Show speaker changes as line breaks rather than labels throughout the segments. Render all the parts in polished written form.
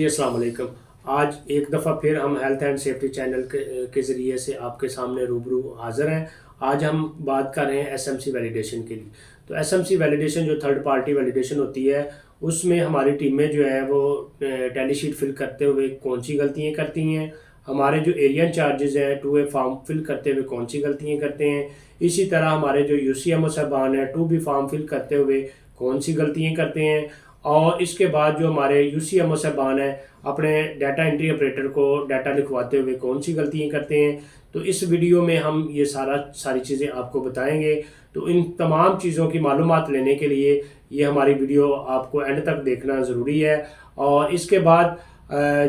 जी अस्सलाम वालेकुम। आज एक दफ़ा फिर हम हेल्थ एंड सेफ्टी चैनल के ज़रिए से आपके सामने रूबरू हाज़िर हैं। आज हम बात कर रहे हैं एसएमसी वैलिडेशन के लिए। तो एसएमसी वैलिडेशन जो थर्ड पार्टी वैलिडेशन होती है, उसमें हमारी टीमें जो है वो टैली शीट फिल करते हुए कौन सी गलतियाँ करती हैं, हमारे जो एरिया इंचार्जेज़ हैं 2A फॉर्म फिल करते हुए कौन सी गलतियाँ करते हैं, इसी तरह हमारे जो यूसीएमओ साहबान हैं 2B फॉर्म फिल करते हुए कौन सी गलतियाँ करते हैं, और इसके बाद जो हमारे यूसीएमओ साहबान हैं अपने डाटा एंट्री ऑपरेटर को डाटा लिखवाते हुए कौन सी गलतियाँ करते हैं। तो इस वीडियो में हम ये सारी चीज़ें आपको बताएंगे। तो इन तमाम चीज़ों की मालूमात लेने के लिए ये हमारी वीडियो आपको एंड तक देखना ज़रूरी है। और इसके बाद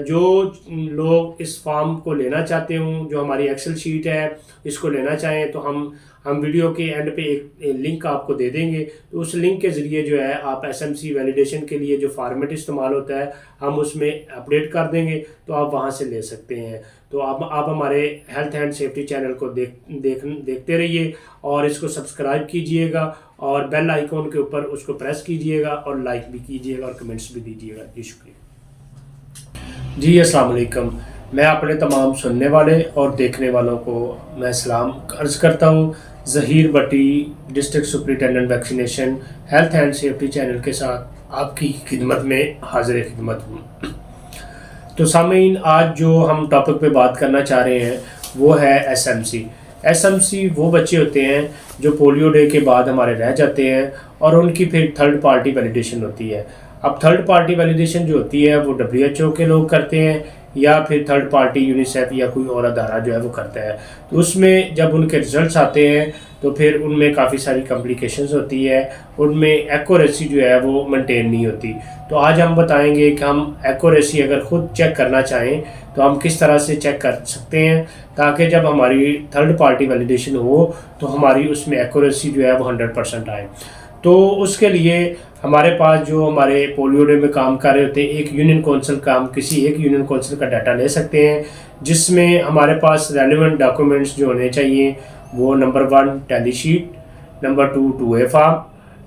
जो लोग इस फॉर्म को लेना चाहते हों, जो हमारी एक्सेल शीट है इसको लेना चाहें, तो हम वीडियो के एंड पे एक लिंक आपको दे देंगे। तो उस लिंक के ज़रिए जो है आप एसएमसी वैलिडेशन के लिए जो फॉर्मेट इस्तेमाल होता है हम उसमें अपडेट कर देंगे, तो आप वहां से ले सकते हैं। तो आप हमारे हेल्थ एंड सेफ्टी चैनल को देखते रहिए और इसको सब्सक्राइब कीजिएगा और बेल आइकॉन के ऊपर उसको प्रेस कीजिएगा और लाइक भी कीजिएगा और कमेंट्स भी दीजिएगा। जी शुक्रिया। जी अस्सलाम वालेकुम। मैं अपने तमाम सुनने वाले और देखने वालों को मैं सलाम अर्ज़ करता हूँ। Zaheer Bhatti, district superintendent vaccination, health and safety channel के साथ आपकी खिदमत में हाजिर खिदमत हूँ। तो सामीन, आज जो हम टॉपिक पे बात करना चाह रहे हैं वो है एसएमसी। एसएमसी वो बच्चे होते हैं जो पोलियो डे के बाद हमारे रह जाते हैं और उनकी फिर थर्ड पार्टी वैलिडेशन होती है। अब थर्ड पार्टी वैलिडेशन जो होती है वो WHO के लोग करते हैं या फिर थर्ड पार्टी यूनिसेफ या कोई और अदारा जो है वो करता है। तो उसमें जब उनके रिजल्ट्स आते हैं तो फिर उनमें काफ़ी सारी कॉम्प्लिकेशंस होती है, उनमें एक्यूरेसी जो है वो मेंटेन नहीं होती। तो आज हम बताएंगे कि हम एक्यूरेसी अगर ख़ुद चेक करना चाहें तो हम किस तरह से चेक कर सकते हैं, ताकि जब हमारी थर्ड पार्टी वैलिडेशन हो तो हमारी उसमें एक्यूरेसी जो है वो 100% आए। तो उसके लिए हमारे पास जो हमारे पोलियो डे में काम कर रहे होते हैं एक यूनियन काउंसिल का, हम किसी एक यूनियन काउंसिल का डाटा ले सकते हैं, जिसमें हमारे पास रेलिवेंट डॉक्यूमेंट्स जो होने चाहिए वो number 1 tally sheet, number 2 2A form,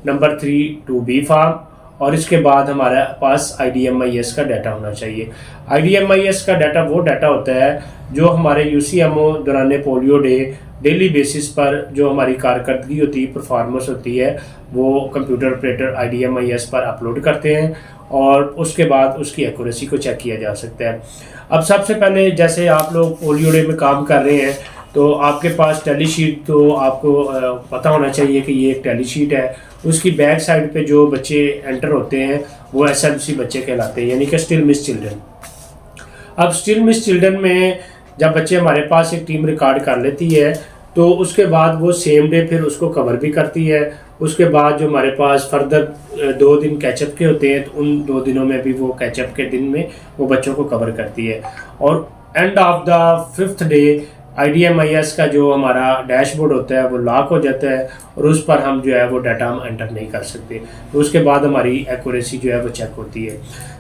number 3 2B form, और इसके बाद हमारे पास IDMIS का डाटा होना चाहिए। IDMIS का डाटा वो डाटा होता है जो हमारे यूसीएमओ दौरान पोलियो डे डेली बेसिस पर जो हमारी कारकर्दगी होती है, परफॉर्मेंस होती है, वो कंप्यूटर ऑपरेटर IDMIS पर अपलोड करते हैं और उसके बाद उसकी एक्यूरेसी को चेक किया जा सकता है। अब सबसे पहले जैसे आप लोग पोलियो डे में काम कर रहे हैं तो आपके पास टैली शीट, तो आपको पता होना चाहिए कि ये एक टैली शीट है। उसकी बैक साइड पे जो बच्चे एंटर होते हैं वो एसएमसी बच्चे कहलाते हैं, यानी कि स्टिल मिस चिल्ड्रन। अब स्टिल मिस चिल्ड्रन में जब बच्चे हमारे पास एक टीम रिकॉर्ड कर लेती है तो उसके बाद वो सेम डे फिर उसको कवर भी करती है। उसके बाद जो हमारे पास फर्दर 2 दिन कैचअप के होते हैं तो उन 2 दिनों में भी वो कैचअप के दिन में वो बच्चों को कवर करती है। और end of the 5th day IDMIS का जो हमारा डैशबोर्ड होता है वो लॉक हो जाता है और उस पर हम जो है वो डाटा हम एंटर नहीं कर सकते। तो उसके बाद हमारी एक्यूरेसी जो है वो चेक होती है।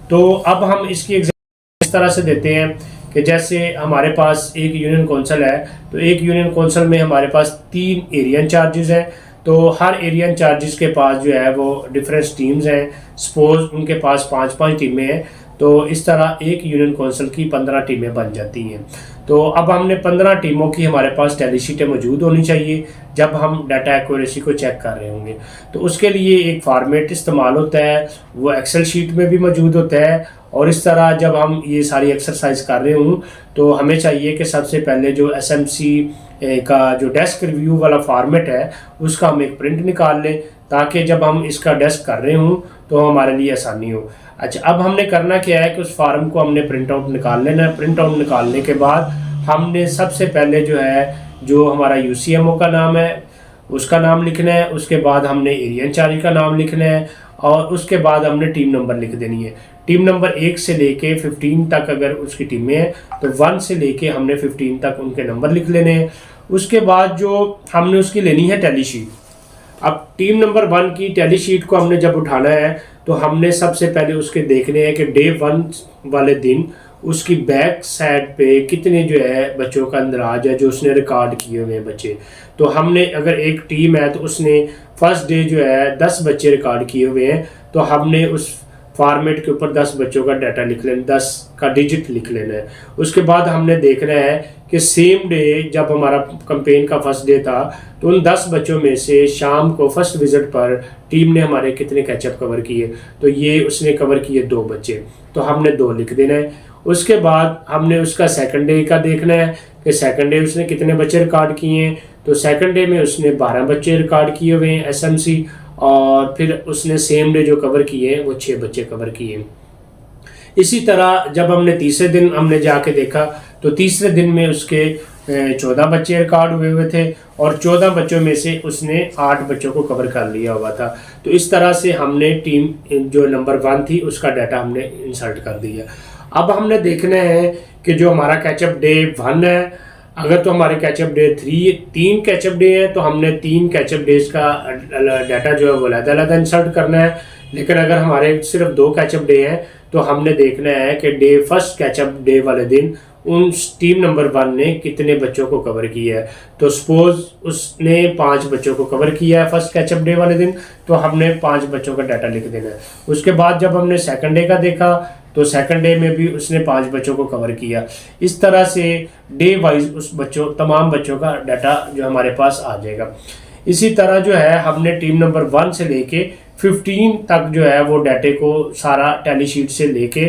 तो अब हम इसकी एग्जाम्पल इस तरह से देते हैं कि जैसे हमारे पास एक यूनियन काउंसिल है, तो एक यूनियन काउंसिल में हमारे पास 3 एरिया इंचार्जेस हैं। तो हर एरिया इंचार्जेस के पास जो है वो डिफरेंट टीम्स हैं। सपोज उनके पास 5-5 टीमें हैं, तो इस तरह एक यूनियन काउंसिल की 15 टीमें बन जाती हैं। तो अब हमने 15 टीमों की हमारे पास टैली शीटें मौजूद होनी चाहिए जब हम डाटा एक्यूरेसी को चेक कर रहे होंगे। तो उसके लिए एक फॉर्मेट इस्तेमाल होता है, वो एक्सेल शीट में भी मौजूद होता है। और इस तरह जब हम ये सारी एक्सरसाइज कर रहे हों तो हमें चाहिए कि सबसे पहले जो एसएमसी का जो डेस्क रिव्यू वाला फॉर्मेट है उसका हम एक प्रिंट निकाल लें, ताकि जब हम इसका डेस्क कर रहे हों तो हमारे लिए आसानी हो। अच्छा, अब हमने करना क्या है कि उस फार्म को हमने प्रिंट आउट निकाल लेना है। प्रिंट आउट निकालने के बाद हमने सबसे पहले जो है जो हमारा यूसीएमओ का नाम है उसका नाम लिखना है, उसके बाद हमने एरिया इंचार्ज का नाम लिखना है और उसके बाद हमने टीम नंबर लिख देनी है। टीम नंबर 1 से लेके 15 तक अगर उसकी टीमें हैं तो 1 से लेके हमने 15 तक उनके नंबर लिख लेने हैं। उसके बाद जो हमने उसकी लेनी है टैली शीट। अब टीम नंबर 1 की टैली शीट को हमने जब उठाना है तो हमने सबसे पहले उसके देखने हैं कि डे 1 वाले दिन उसकी बैक साइड पे कितने जो है बच्चों का अंदराज है जो उसने रिकॉर्ड किए हुए हैं बच्चे। तो हमने अगर एक टीम है तो उसने फर्स्ट डे जो है 10 बच्चे रिकॉर्ड किए हुए हैं, तो हमने उस फॉर्मेट के ऊपर 10 बच्चों का डाटा लिख लेना, 10 का डिजिट लिख लेना है। उसके बाद हमने देखना है कि सेम डे जब हमारा कैंपेन का फर्स्ट डे था तो उन 10 बच्चों में से शाम को फर्स्ट विजिट पर टीम ने हमारे कितने कैचअप कवर किए, तो ये उसने कवर किए 2 बच्चे, तो हमने 2 लिख देना है। उसके बाद हमने उसका सेकंड डे का देखना है कि सेकंड डे उसने कितने बच्चे रिकॉर्ड किए हैं, तो सेकंड डे में उसने 12 बच्चे रिकॉर्ड किए हुए हैं एसएमसी, और फिर उसने सेम डे जो कवर किए हैं वो 6 बच्चे कवर किए। इसी तरह जब हमने तीसरे दिन हमने जाके देखा तो तीसरे दिन में उसके 14 बच्चे रिकॉर्ड हुए थे और 14 बच्चों में से उसने 8 बच्चों को कवर कर लिया हुआ था। तो इस तरह से हमने टीम जो नंबर 1 थी उसका डाटा हमने इंसर्ट कर दिया। अब हमने देखना है कि जो हमारा कैचअप डे 1 है, अगर तो हमारे कैचअप डे 3 कैचअप डे है तो हमने 3 कैचअप डेज का डाटा जो है वो अलग-अलग इंसर्ट करना है। लेकिन अगर हमारे सिर्फ 2 कैचअप डे हैं तो हमने देखना है कि फर्स्ट कैचअप डे वाले दिन उन टीम नंबर 1 ने कितने बच्चों को कवर किया है। तो सपोज उसने 5 बच्चों को कवर किया है फर्स्ट कैचअप डे वाले दिन, तो हमने 5 बच्चों का डाटा लिख देना है। उसके बाद जब हमने सेकंड डे का देखा तो सेकंड डे में भी उसने 5 बच्चों को कवर किया। इस तरह से डे वाइज उस तमाम बच्चों का डाटा जो हमारे पास आ जाएगा। इसी तरह जो है हमने टीम नंबर 1 से लेके 15 तक जो है वो डाटे को सारा टैली शीट से लेके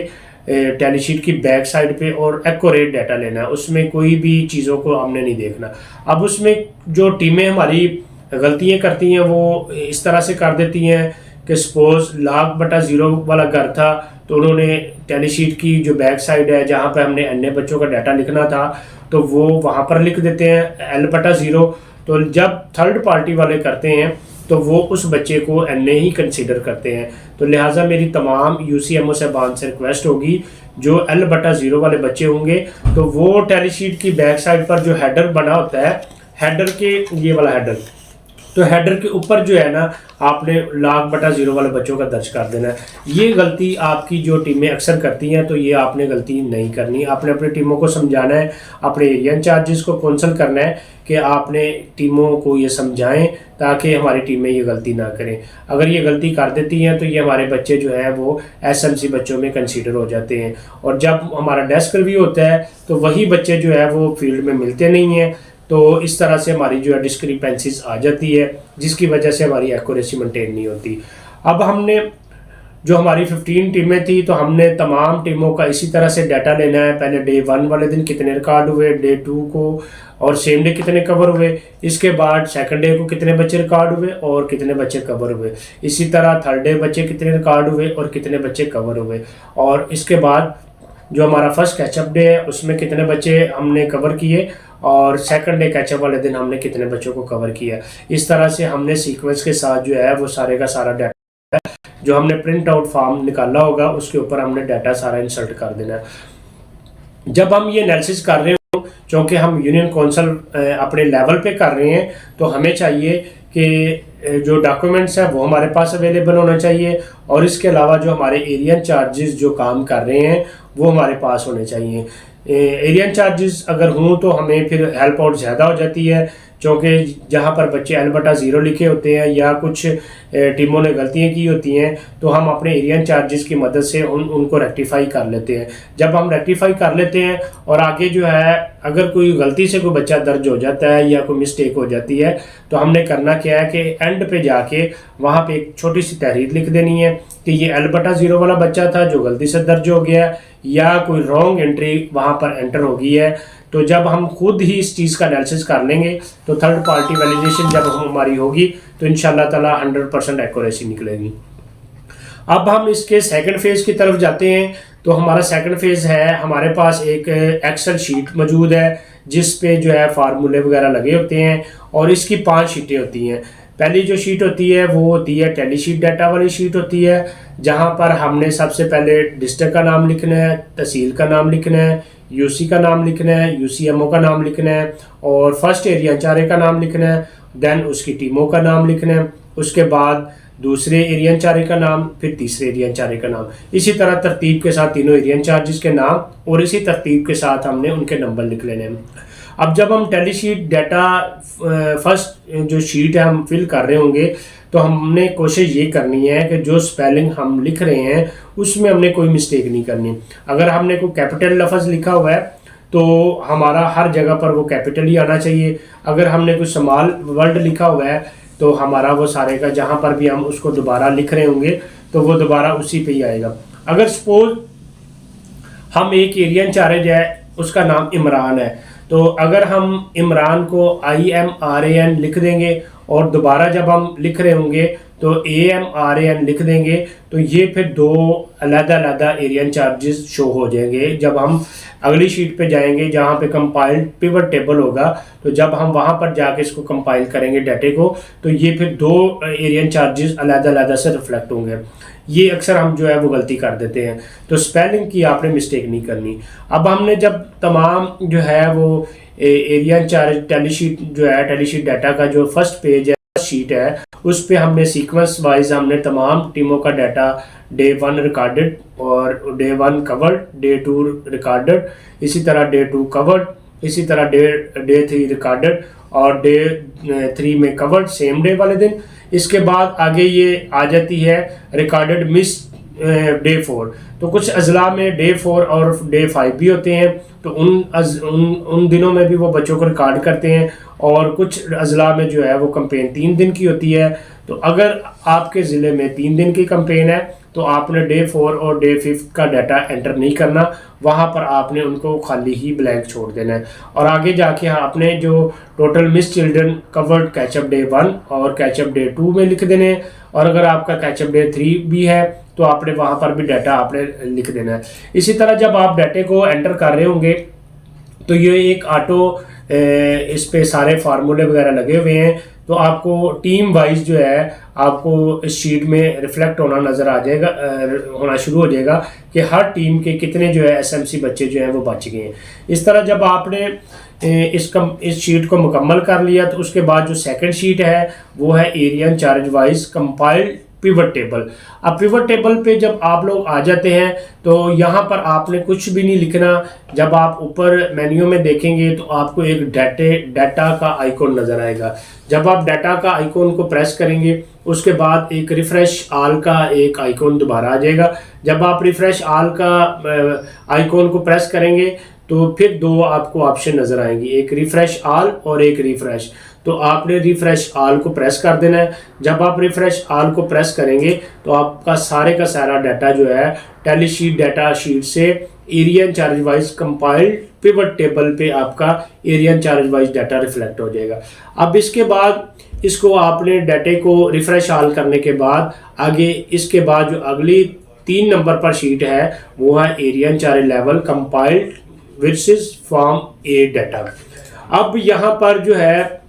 टैली शीट की बैक साइड पे और एक्यूरेट डाटा लेना है, उसमें कोई भी चीज़ों को हमने नहीं देखना। अब उसमें जो टीमें हमारी गलतियाँ करती हैं वो इस तरह से कर देती हैं कि सपोज log/0 वाला घर था तो उन्होंने टैली शीट की जो बैक साइड है जहाँ पे हमने अन्य बच्चों का डाटा लिखना था तो वो वहाँ पर लिख देते हैं L/0। तो जब थर्ड पार्टी वाले करते हैं तो वो उस बच्चे को एन ही कंसीडर करते हैं। तो लिहाजा मेरी तमाम यूसीएमओ साहबान से रिक्वेस्ट होगी, जो L/0 वाले बच्चे होंगे तो वो टैली शीट की बैक साइड पर जो हेडर बना होता है, हेडर के ये वाला हेडर, तो हेडर के ऊपर जो है ना आपने log/0 वाले बच्चों का दर्ज कर देना है। ये गलती आपकी जो टीमें अक्सर करती हैं तो ये आपने गलती नहीं करनी। आपने अपनी टीमों को समझाना है, अपने एरिया इंचार्जेस को काउंसिल करना है कि आपने टीमों को ये समझाएं ताकि हमारी टीमें ये गलती ना करें। अगर ये गलती कर देती हैं तो ये हमारे बच्चे जो है वो एसएमसी बच्चों में कंसीडर हो जाते हैं, और जब हमारा डेस्क रिव्यू होता है तो वही बच्चे जो है वो फील्ड में मिलते नहीं हैं। तो इस तरह से हमारी जो है डिस्क्रिपेंसीज आ जाती है जिसकी वजह से हमारी एक्यूरेसी मेंटेन नहीं होती। अब हमने जो हमारी 15 टीमें थी तो हमने तमाम टीमों का इसी तरह से डाटा लेना है। पहले डे 1 वाले दिन कितने रिकॉर्ड हुए, डे 2 को और सेम डे कितने कवर हुए, इसके बाद सेकंड डे को कितने बच्चे रिकॉर्ड हुए और कितने बच्चे कवर हुए, इसी तरह थर्ड डे बच्चे कितने रिकॉर्ड हुए और कितने बच्चे कवर हुए, और इसके बाद जो हमारा फर्स्ट कैचअप डे है उसमें कितने बच्चे हमने कवर किए और सेकंड डे कैचअप वाले दिन हमने कितने बच्चों को कवर किया। इस तरह से हमने सीक्वेंस के साथ जो है वो सारे का सारा डाटा जो हमने प्रिंट आउट फॉर्म निकाला होगा उसके ऊपर हमने डाटा सारा इंसर्ट कर देना है। जब हम ये एनालिसिस कर रहे हो, क्योंकि हम यूनियन काउंसिल अपने लेवल पे कर रहे हैं तो हमें चाहिए कि जो डॉक्यूमेंट्स हैं वो हमारे पास अवेलेबल होना चाहिए, और इसके अलावा जो हमारे एरिया चार्जेस जो काम कर रहे हैं वो हमारे पास होने चाहिए। एरिया चार्जेस अगर हों तो हमें फिर हेल्प आउट ज़्यादा हो जाती है, क्योंकि जहाँ पर बच्चे L/0 लिखे होते हैं या कुछ टीमों ने गलतियाँ की होती हैं तो हम अपने एरिया चार्जेस की मदद से उनको रेक्टिफाई कर लेते हैं। जब हम रेक्टिफाई कर लेते हैं और आगे जो है अगर कोई गलती से कोई बच्चा दर्ज हो जाता है या कोई मिस्टेक हो जाती है तो हमने करना क्या है कि एंड पे जाके वहाँ पे एक छोटी सी तहरीर लिख देनी है कि ये L/0 वाला बच्चा था जो गलती से दर्ज हो गया या कोई रॉन्ग एंट्री वहाँ पर एंटर हो गई है। तो जब हम खुद ही इस चीज़ का एनालिसिस कर लेंगे तो थर्ड पार्टी वैलिडेशन जब हमारी होगी तो इंशाल्लाह ताला 100% एक्यूरेसी निकलेगी। अब हम इसके सेकंड फेज़ की तरफ जाते हैं। तो हमारा सेकंड फेज़ है, हमारे पास एक एक्सेल शीट मौजूद है जिस पे जो है फार्मूले वगैरह लगे होते हैं और इसकी 5 शीटें होती हैं। पहली जो शीट होती है वो होती है टैली शीट डाटा वाली शीट होती है, जहाँ पर हमने सबसे पहले डिस्ट्रिक्ट का नाम लिखना है, तहसील का नाम लिखना है, यूसी का नाम लिखना है, यूसीएमओ का नाम लिखना है और फर्स्ट एरिया चारे का नाम लिखना है, देन उसकी टीमों का नाम लिखना है, उसके बाद दूसरे एरिया इंचार्ज का नाम, फिर तीसरे एरिया इंचार्ज का नाम। इसी तरह तरतीब के साथ तीनों एरिया इंचार्जेस के नाम और इसी तरतीब के साथ हमने उनके नंबर लिख लेने हैं। अब जब हम टैली शीट डाटा फर्स्ट जो शीट है हम फिल कर रहे होंगे तो हमने कोशिश ये करनी है कि जो स्पेलिंग हम लिख रहे हैं उसमें हमने कोई मिस्टेक नहीं करनी। अगर हमने कोई कैपिटल लफ्ज़ लिखा हुआ है तो हमारा हर जगह पर वो कैपिटल ही आना चाहिए। अगर हमने कोई स्मॉल वर्ड लिखा हुआ है तो हमारा वो सारे का जहाँ पर भी हम उसको दोबारा लिख रहे होंगे तो वो दोबारा उसी पे ही आएगा। अगर सपोज हम एक एरियन इंचार्ज है, उसका नाम इमरान है, तो अगर हम इमरान को IMRAN लिख देंगे और दोबारा जब हम लिख रहे होंगे तो AMRAN लिख देंगे, तो ये फिर दो अलग-अलग एरियन चार्जेस शो हो जाएंगे। जब हम अगली शीट पे जाएंगे जहाँ पे कंपाइल्ड पिवट टेबल होगा, तो जब हम वहाँ पर जाके इसको कंपाइल करेंगे डाटे को, तो ये फिर दो एरियन चार्जेस अलग-अलग से रिफ्लेक्ट होंगे। ये अक्सर हम जो है वो गलती कर देते हैं, तो स्पेलिंग की आपने मिस्टेक नहीं करनी। अब हमने जब तमाम जो है वो एरिया इंचार्ज टेलीशीट जो है, टेलीशीट डाटा का जो फर्स्ट पेज है, शीट है, उस पे हमने सीक्वेंस वाइज हमने तमाम टीमों का डाटा डे 1 रिकॉर्डेड और डे 1 कवर्ड, डे 2 रिकॉर्डेड, इसी तरह डे 2 कवर्ड, इसी तरह डे 3 रिकॉर्डेड और डे 3 में कवर्ड सेम डे वाले दिन। इसके बाद आगे ये आ जाती है रिकॉर्डेड मिस डे 4। तो कुछ अजला में डे 4 और डे 5 भी होते हैं, तो उन दिनों में भी वो बच्चों को रिकॉर्ड करते हैं। और कुछ अजला में जो है वो कंपेन 3 दिन की होती है। तो अगर आपके ज़िले में 3 दिन की कंपेन है तो आपने डे 4 और डे 5 का डाटा एंटर नहीं करना, वहाँ पर आपने उनको खाली ही ब्लैंक छोड़ देना है। और आगे जाके आपने जो total miss children covered catch up day 1 और कैचअप डे 2 में लिख देने हैं। और अगर आपका कैचअप डे 3 भी है तो आपने वहाँ पर भी डाटा आपने लिख देना है। इसी तरह जब आप डाटे को एंटर कर रहे होंगे तो ये एक ऑटो इस पे सारे फार्मूले वगैरह लगे हुए हैं, तो आपको टीम वाइज जो है आपको इस शीट में रिफ्लेक्ट होना नज़र आ जाएगा, होना शुरू हो जाएगा कि हर टीम के कितने जो है SMC बच्चे जो हैं वो बच गए हैं। इस तरह जब आपने इस शीट को मुकम्मल कर लिया तो उसके बाद जो सेकंड शीट है वो है area in charge wise compiled pivot table. अब पिवट टेबल पे जब आप लोग आ जाते हैं तो यहाँ पर आपने कुछ भी नहीं लिखना। जब आप ऊपर मेन्यू में देखेंगे तो आपको एक डाटा का आइकॉन नज़र आएगा। जब आप डाटा का आइकॉन को प्रेस करेंगे उसके बाद एक रिफ्रेश ऑल का एक आइकॉन दोबारा आ जाएगा। जब आप रिफ्रेश ऑल का आइकॉन को प्रेस करेंगे तो फिर दो आपको ऑप्शन नज़र आएंगी, एक रिफ्रेश ऑल और एक रिफ्रेश। तो आपने रिफ्रेश ऑल को प्रेस कर देना है। जब आप रिफ्रेश ऑल को प्रेस करेंगे तो आपका सारे का सारा डाटा जो है टेलीशीट डाटा शीट से area in charge wise compiled pivot table पे आपका area in charge wise data reflect हो जाएगा। अब इसके बाद इसको आपने डाटे को रिफ्रेश ऑल करने के बाद आगे इसके बाद जो अगली 3 नंबर पर शीट है वो है area incharge level compiled versus form A data. अब यहाँ पर जो है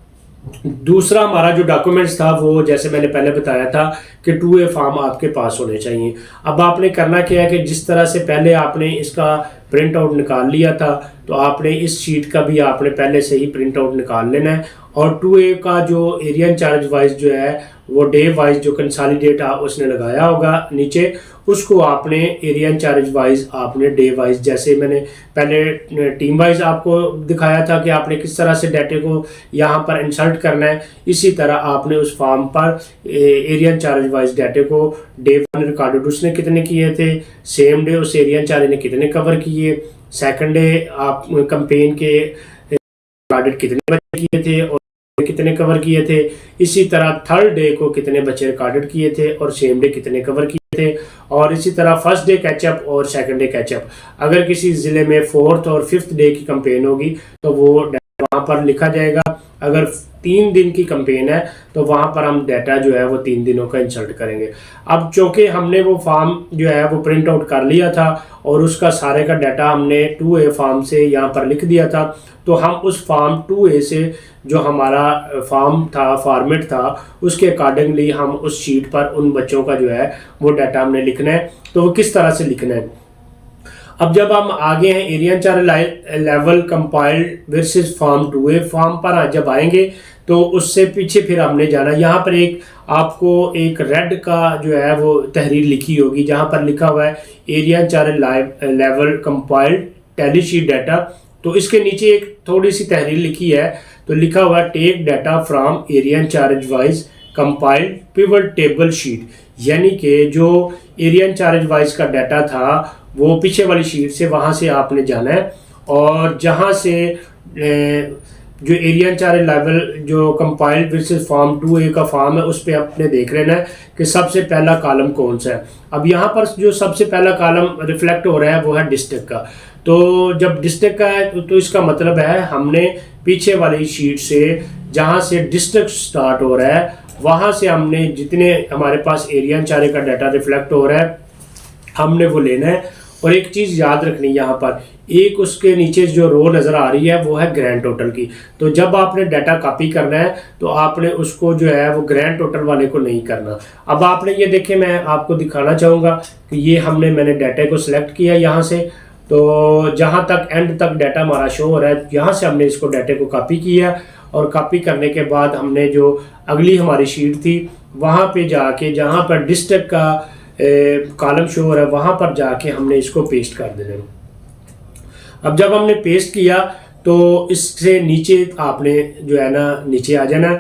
दूसरा हमारा जो डॉक्यूमेंट्स था वो जैसे मैंने पहले बताया था कि 2A फॉर्म आपके पास होने चाहिए। अब आपने करना क्या है कि जिस तरह से पहले आपने इसका प्रिंट आउट निकाल लिया था तो आपने इस शीट का भी आपने पहले से ही प्रिंट आउट निकाल लेना है। और 2A का जो एरिया इंचार्ज वाइज जो है वो डे वाइज जो कंसोलिडेट उसने लगाया होगा नीचे, उसको आपने एरिया इंचार्ज वाइज आपने डे वाइज, जैसे मैंने पहले टीम वाइज आपको दिखाया था कि आपने किस तरह से डाटे को यहाँ पर इंसर्ट करना है, इसी तरह आपने उस फॉर्म पर एरिया इंचार्ज वाइज डाटे को डे 1 रिकॉर्डेड उसने कितने किए थे, सेम डे उस एरिया इंचार्ज ने कितने कवर किए, सेकंड डे आप कंपेन के रिकॉर्डेड कितने बच्चे किए थे और कितने कवर किए थे, इसी तरह थर्ड डे को कितने बच्चे रिकॉर्डेड किए थे और सेम डे कितने कवर किए थे, और इसी तरह फर्स्ट डे कैचअप और सेकंड डे कैचअप। अगर किसी ज़िले में 4th और 5th डे की कंपेन होगी तो वो वहाँ पर लिखा जाएगा। अगर 3 दिन की कंपेन है तो वहाँ पर हम डाटा जो है वो 3 दिनों का इंसर्ट करेंगे। अब चूँकि हमने वो फॉर्म जो है वो प्रिंट आउट कर लिया था और उसका सारे का डाटा हमने 2A फॉर्म से यहाँ पर लिख दिया था, तो हम उस फॉर्म 2A से जो हमारा फॉर्म था, फॉर्मेट था, उसके अकॉर्डिंगली हम उस शीट पर उन बच्चों का जो है वो डाटा हमने लिखना है। तो वो किस तरह से लिखना है, अब जब हम आगे हैं area incharge level compiled versus form 2A form पर जब आएंगे तो उससे पीछे फिर हमने जाना, यहाँ पर एक आपको एक रेड का जो है वो तहरीर लिखी होगी जहाँ पर लिखा हुआ है area incharge level compiled tally sheet data. तो इसके नीचे एक थोड़ी सी तहरीर लिखी है, तो लिखा हुआ है take data from area in charge wise compiled pivot table sheet, यानी कि जो एरिया इंचार्ज वाइज का डाटा था वो पीछे वाली शीट से वहाँ से आपने जाना है और जहाँ से जो एरिया इंचार्ज लेवल जो कंपाइल्ड वर्सेस फॉर्म 2A का फॉर्म है उस पर आपने देख लेना है कि सबसे पहला कॉलम कौन सा है। अब यहाँ पर जो सबसे पहला कॉलम रिफ्लेक्ट हो रहा है वो है डिस्ट्रिक्ट का। तो जब डिस्ट्रिक्ट का है तो इसका मतलब है हमने पीछे वाली शीट से जहाँ से डिस्ट्रिक्ट स्टार्ट हो रहा है वहाँ से हमने जितने हमारे पास एरिया इंचार्ज का डाटा रिफ्लेक्ट हो रहा है हमने वो लेना है। और एक चीज़ याद रखनी है, यहाँ पर एक उसके नीचे जो रो नज़र आ रही है वो है ग्रैंड टोटल की। तो जब आपने डाटा कॉपी करना है तो आपने उसको जो है वो ग्रैंड टोटल वाले को नहीं करना। अब आपने ये देखे, मैं आपको दिखाना चाहूँगा कि ये मैंने डाटा को सिलेक्ट किया यहाँ से, तो जहाँ तक एंड तक डाटा हमारा शो हो रहा है यहाँ से हमने इसको डाटे को कॉपी किया और कॉपी करने के बाद हमने जो अगली हमारी शीट थी वहाँ पे जाके जहाँ पर डिस्ट्रिक्ट का कॉलम शो हो रहा है वहाँ पर जाके हमने इसको पेस्ट कर देना। अब जब हमने पेस्ट किया तो इससे नीचे आपने जो है ना नीचे आ जाना।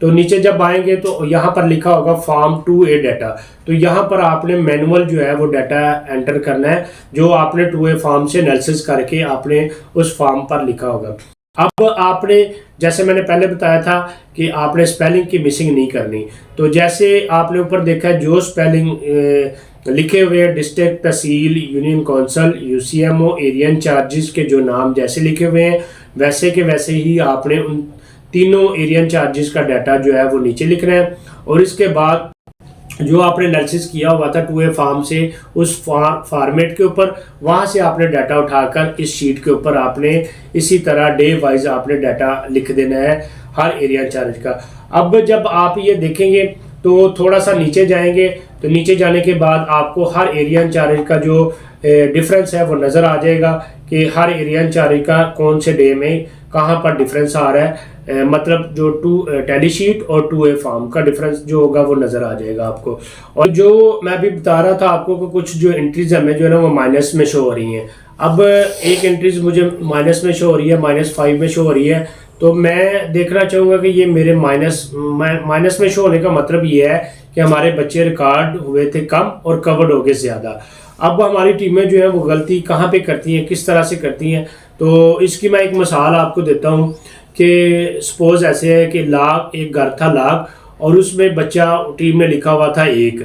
तो नीचे जब आएंगे तो यहाँ पर लिखा होगा फॉर्म 2A डाटा, तो यहाँ पर आपने मैनुअल जो है वो डाटा एंटर करना है जो आपने 2A फॉर्म से एनालिसिस करके आपने उस फॉर्म पर लिखा होगा। अब आपने जैसे मैंने पहले बताया था कि आपने स्पेलिंग की मिसिंग नहीं करनी। तो जैसे आपने ऊपर देखा है जो स्पेलिंग लिखे हुए district, tehsil, union council, UCMO, area incharges के जो नाम जैसे लिखे हुए हैं वैसे के वैसे ही आपने उन तीनों एरिया इंचार्जेस का डाटा जो है वो नीचे लिखना है। और इसके बाद जो आपने एनालिसिस किया हुआ था 2A फॉर्म से उस फॉर्मेट के ऊपर वहाँ से आपने डाटा उठाकर इस शीट के ऊपर आपने इसी तरह डे वाइज आपने डाटा लिख देना है हर एरिया इंचार्ज का। अब जब आप ये देखेंगे तो थोड़ा सा नीचे जाएंगे तो नीचे जाने के बाद आपको हर एरिया इंचार्ज का जो डिफरेंस है वो नज़र आ जाएगा कि हर एरिया इंचार्ज का कौन से डे में कहाँ पर डिफरेंस आ रहा है। मतलब जो टैली शीट और 2A फॉर्म का डिफरेंस जो होगा वो नज़र आ जाएगा आपको। और जो मैं अभी बता रहा था आपको कि कुछ जो एंट्रीज हमें जो है ना वो माइनस में शो हो रही हैं। अब एक एंट्रीज मुझे माइनस में शो हो रही है, -5 में शो हो रही है। तो मैं देखना चाहूँगा कि ये मेरे माइनस में शो होने का मतलब ये है कि हमारे बच्चे रिकॉर्ड हुए थे कम और कवर्ड हो गए ज़्यादा। अब हमारी टीमें जो है वो गलती कहाँ पे करती हैं, किस तरह से करती हैं, तो इसकी मैं एक मिसाल आपको देता हूँ कि सपोज ऐसे है कि एक घर था लाख और उसमें बच्चा टीम में लिखा हुआ था 1।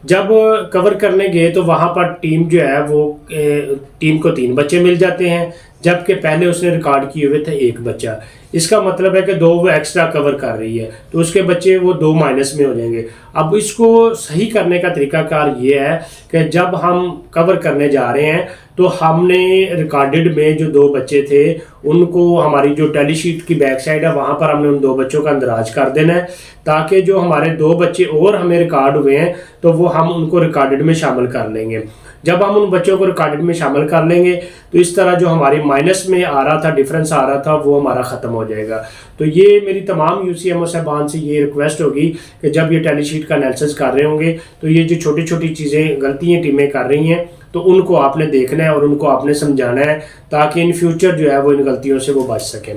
जब कवर करने गए तो वहाँ पर टीम जो है वो टीम को 3 बच्चे मिल जाते हैं जबकि पहले उसने रिकॉर्ड किए हुए थे 1 बच्चा। इसका मतलब है कि 2 वो एक्स्ट्रा कवर कर रही है तो उसके बच्चे वो 2 माइनस में हो जाएंगे। अब इसको सही करने का तरीकाकार ये है कि जब हम कवर करने जा रहे हैं तो हमने रिकॉर्डेड में जो 2 बच्चे थे उनको हमारी जो टैली शीट की बैक साइड है वहाँ पर हमने उन 2 बच्चों का अंदराज कर देना है ताकि जो हमारे 2 बच्चे और हमें रिकॉर्ड हुए हैं तो वो हम उनको रिकॉर्डेड में शामिल कर लेंगे। जब हम उन बच्चों को रिकॉर्डेड में शामिल कर लेंगे तो इस तरह जो हमारी माइनस में आ रहा था, डिफरेंस आ रहा था, वो हमारा ख़त्म हो जाएगा। तो ये मेरी तमाम UCMO साहबान से ये रिक्वेस्ट होगी कि जब ये टैली शीट का एनालिसिस कर रहे होंगे तो ये जो छोटी छोटी चीज़ें गलतियाँ टीमें कर रही हैं तो उनको आपने देखना है और उनको आपने समझाना है ताकि इन फ्यूचर जो है वो इन गलतियों से वो बच सकें।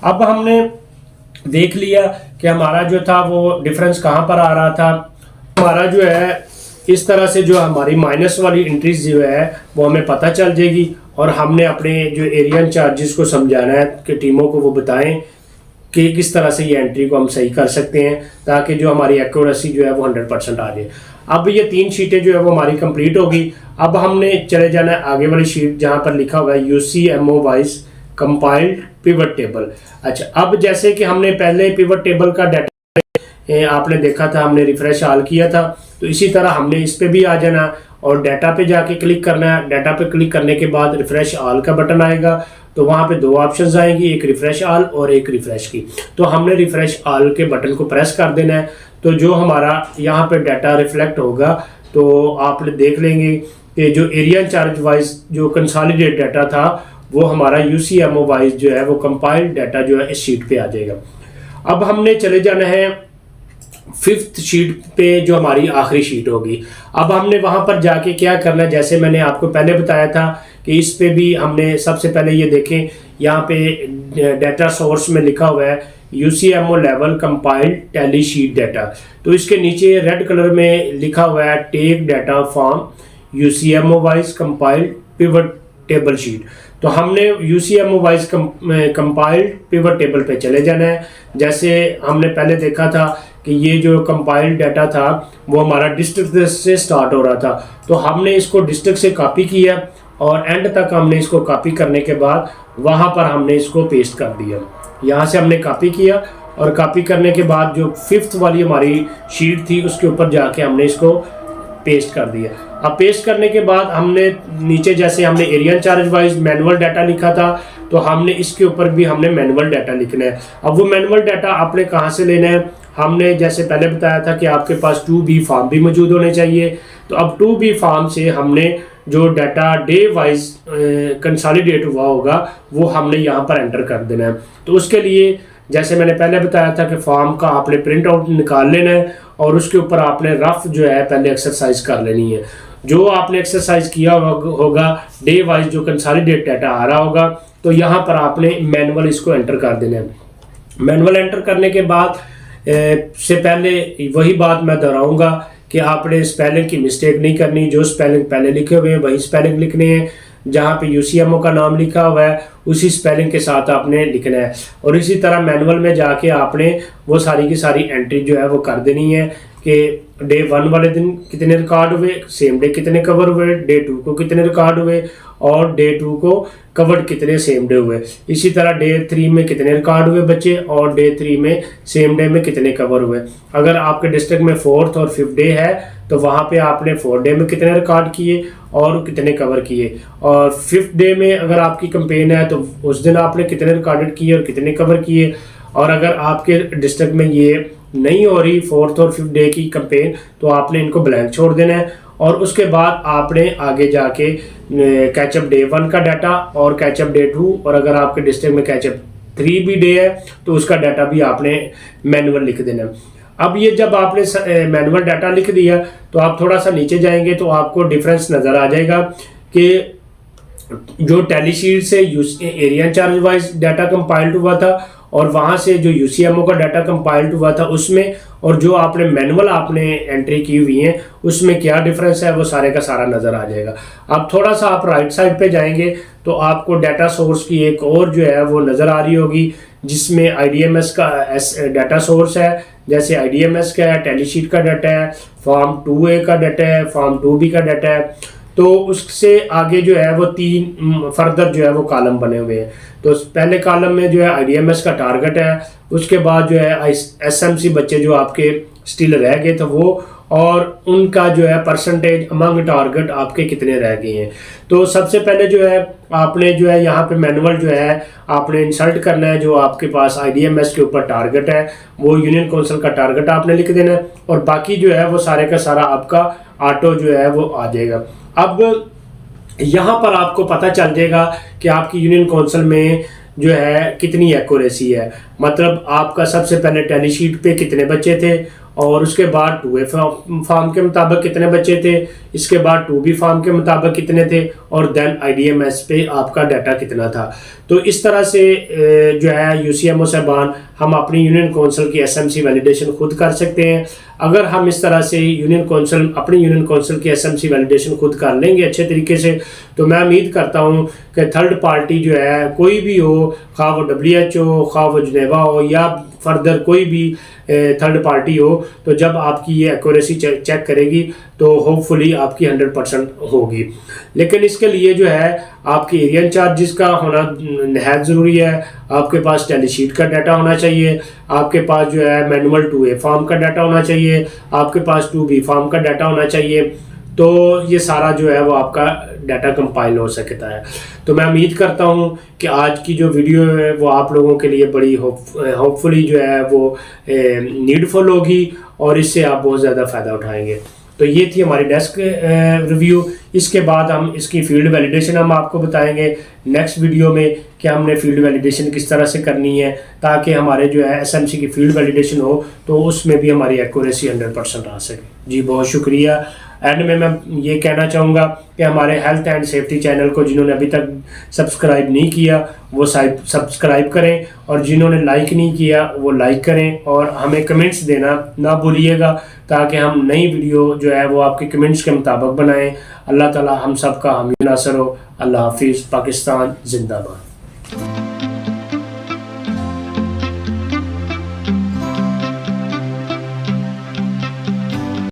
अब हमने देख लिया कि हमारा जो था वो डिफरेंस कहाँ पर आ रहा था। हमारा जो है इस तरह से जो हमारी माइनस वाली एंट्रीज जो है वो हमें पता चल जाएगी और हमने अपने जो एरिया इंचार्जेस को समझाना है कि टीमों को वो बताएं कि किस तरह से ये एंट्री को हम सही कर सकते हैं ताकि जो हमारी एक्यूरेसी जो है वो 100% आ जाए। अब ये 3 शीटें जो है वो हमारी कंप्लीट होगी। अब हमने चले जाना है आगे वाली शीट जहाँ पर लिखा हुआ है UCMO wise compiled pivot table. अच्छा, अब जैसे कि हमने पहले पिवट टेबल का डाटा आपने देखा था, हमने रिफ्रेश ऑल किया था, तो इसी तरह हमने इस पे भी आ जाना और डाटा पे जाके क्लिक करना है। डाटा पे क्लिक करने के बाद रिफ्रेश ऑल का बटन आएगा तो वहाँ पे 2 ऑप्शंस आएंगी, एक रिफ्रेश ऑल और एक रिफ्रेश की। तो हमने रिफ्रेश ऑल के बटन को प्रेस कर देना है। तो जो हमारा यहाँ पे डाटा रिफ्लेक्ट होगा तो आप देख लेंगे कि जो एरिया इंचार्ज वाइज जो कंसोलिडेट डाटा था वो हमारा UCMO वाइज जो है वो कंपाइल्ड डाटा जो है इस शीट पे आ जाएगा। अब हमने चले जाना है 5th शीट पे जो हमारी आखिरी शीट होगी। अब हमने वहाँ पर जाके क्या करना है, जैसे मैंने आपको पहले बताया था कि इस पे भी हमने सबसे पहले ये देखें यहाँ पे डाटा सोर्स में लिखा हुआ है UCMO level compiled tally sheet data. तो इसके नीचे रेड कलर में लिखा हुआ है take data from UCMO wise compiled pivot table sheet. तो हमने UCMO wise compiled pivot table पे चले जाना है। जैसे हमने पहले देखा था कि ये जो कंपाइल्ड डाटा था वो हमारा डिस्ट्रिक्ट से स्टार्ट हो रहा था, तो हमने इसको डिस्ट्रिक्ट से कॉपी किया और एंड तक हमने इसको कॉपी करने के बाद वहाँ पर हमने इसको पेस्ट कर दिया। यहाँ से हमने कॉपी किया और कॉपी करने के बाद जो 5th वाली हमारी शीट थी उसके ऊपर जाके हमने इसको पेस्ट कर दिया। अब पेस्ट करने के बाद हमने नीचे जैसे हमने area in charge wise manual data लिखा था, तो हमने इसके ऊपर भी हमने मैनुअल डाटा लिखना है। अब वो मैनुअल डाटा आपने कहाँ से लेना है, हमने जैसे पहले बताया था कि आपके पास 2B फॉर्म भी मौजूद होने चाहिए। तो अब 2B फॉर्म से हमने जो डाटा डे वाइज कंसोलिडेट हुआ होगा वो हमने यहाँ पर एंटर कर देना है। तो उसके लिए जैसे मैंने पहले बताया था कि फॉर्म का आपने प्रिंट आउट निकाल लेना है और उसके ऊपर आपने रफ जो है पहले एक्सरसाइज कर लेनी है। जो आपने एक्सरसाइज किया होगा डे वाइज जो कंसोलिडेट डाटा आ रहा होगा, तो यहाँ पर आपने मैनुअल इसको एंटर कर देना है। मैनुअल एंटर करने के बाद से पहले वही बात मैं दोहराऊंगा कि आपने स्पेलिंग की मिस्टेक नहीं करनी। जो स्पेलिंग पहले लिखे हुए हैं वही स्पेलिंग लिखने हैं। जहाँ पे UCMO का नाम लिखा हुआ है उसी स्पेलिंग के साथ आपने लिखना है। और इसी तरह मैनुअल में जाके आपने वो सारी की सारी एंट्री जो है वो कर देनी है कि डे 1 वाले दिन कितने रिकॉर्ड हुए, सेम डे कितने कवर हुए, डे 2 को कितने रिकॉर्ड हुए और डे 2 को कवर्ड कितने सेम डे हुए। इसी तरह डे 3 में कितने रिकॉर्ड हुए बच्चे और डे 3 में सेम डे में कितने कवर हुए। अगर आपके डिस्ट्रिक्ट में 4th और 5th डे है तो वहाँ पे आपने 4th डे में कितने रिकॉर्ड किए और कितने कवर किए, और 5th डे में अगर आपकी कैंपेन है तो उस दिन आपने कितने रिकॉर्डेड किए और कितने कवर किए। और अगर आपके डिस्ट्रिक्ट में ये नहीं हो रही 4th और 5th डे की कैंपेन तो आपने इनको ब्लैंक छोड़ देना है। और उसके बाद आपने आगे जाके कैचअप डे 1 का डाटा और कैचअप डे 2, और अगर आपके डिस्ट्रिक्ट में कैचअप 3 भी डे है तो उसका डाटा भी आपने मैनुअल लिख देना है। अब ये जब आपने मैनुअल डाटा लिख दिया तो आप थोड़ा सा नीचे जाएंगे तो आपको डिफरेंस नज़र आ जाएगा कि जो टैली शीट से area in charge wise data compiled हुआ था और वहाँ से जो UCMO का डाटा कंपाइल्ड हुआ था उसमें और जो आपने मैनुअल आपने एंट्री की हुई है उसमें क्या डिफरेंस है वो सारे का सारा नज़र आ जाएगा। अब थोड़ा सा आप राइट साइड पे जाएंगे तो आपको डाटा सोर्स की एक और जो है वो नज़र आ रही होगी जिसमें IDMS का डाटा सोर्स है। जैसे IDMS का है, टैली शीट का डाटा है, फॉर्म 2A का डाटा है, फॉर्म 2B का डाटा है। तो उससे आगे जो है वो 3 फर्दर जो है वो कॉलम बने हुए हैं। तो पहले कॉलम में जो है IDMS का टारगेट है, उसके बाद जो है SMC बच्चे जो आपके स्टिल रह गए थे वो, और उनका जो है परसेंटेज अमंग टारगेट आपके कितने रह गए हैं। तो सबसे पहले जो है आपने जो है यहाँ पे मैनुअल जो है आपने इंसर्ट करना है। जो आपके पास IDMS के ऊपर टारगेट है वो यूनियन काउंसिल का टारगेट आपने लिख देना है और बाकी जो है वो सारे का सारा आपका ऑटो जो है वो आ जाएगा। अब यहाँ पर आपको पता चल जाएगा कि आपकी यूनियन काउंसिल में जो है कितनी एक्यूरेसी है। मतलब आपका सबसे पहले टैली शीट पे कितने बच्चे थे और उसके बाद 2A फॉर्म के मुताबिक कितने बच्चे थे, इसके बाद 2B फॉर्म के मुताबिक कितने थे और देन IDMS पे आपका डाटा कितना था। तो इस तरह से जो है UCMO साहबान हम अपनी यूनियन काउंसिल की SMC वैलिडेशन खुद कर सकते हैं। अगर हम इस तरह से अपनी यूनियन काउंसिल की SMC वैलिडेशन खुद कर लेंगे अच्छे तरीके से, तो मैं उम्मीद करता हूँ कि थर्ड पार्टी जो है कोई भी हो, खा वो WHO, खा वो जिनेवा हो या फर्दर कोई भी थर्ड पार्टी हो, तो जब आपकी ये एक्यूरेसी चेक करेगी तो होपफुली आपकी 100% होगी। लेकिन इसके लिए जो है आपकी एरिया इंचार्ज का होना नहायत ज़रूरी है। आपके पास टैली शीट का डाटा होना चाहिए, आपके पास जो है मैनुअल 2A फॉर्म का डाटा होना चाहिए, आपके पास 2B फॉर्म का डाटा होना चाहिए। तो ये सारा जो है वो आपका डाटा कंपाइल हो सकता है। तो मैं उम्मीद करता हूँ कि आज की जो वीडियो है वो आप लोगों के लिए बड़ी होपफुली जो है वो नीडफुल होगी और इससे आप बहुत ज़्यादा फ़ायदा उठाएंगे। तो ये थी हमारी डेस्क रिव्यू। इसके बाद हम इसकी फील्ड वैलिडेशन हम आपको बताएंगे नेक्स्ट वीडियो में कि हमने फील्ड वैलिडेशन किस तरह से करनी है ताकि हमारे जो है SMC की फील्ड वैलिडेशन हो तो उसमें भी हमारी एक्यूरेसी 100% आ सके। जी बहुत शुक्रिया। एंड में मैं ये कहना चाहूँगा कि हमारे हेल्थ एंड सेफ्टी चैनल को जिन्होंने अभी तक सब्सक्राइब नहीं किया वो सब्सक्राइब करें, और जिन्होंने लाइक नहीं किया वो लाइक करें, और हमें कमेंट्स देना ना भूलिएगा ताकि हम नई वीडियो जो है वो आपके कमेंट्स के मुताबिक बनाएं। अल्लाह ताला हम सब का हामी नासर हो। अल्लाह हाफिज़। पाकिस्तान जिंदाबाद।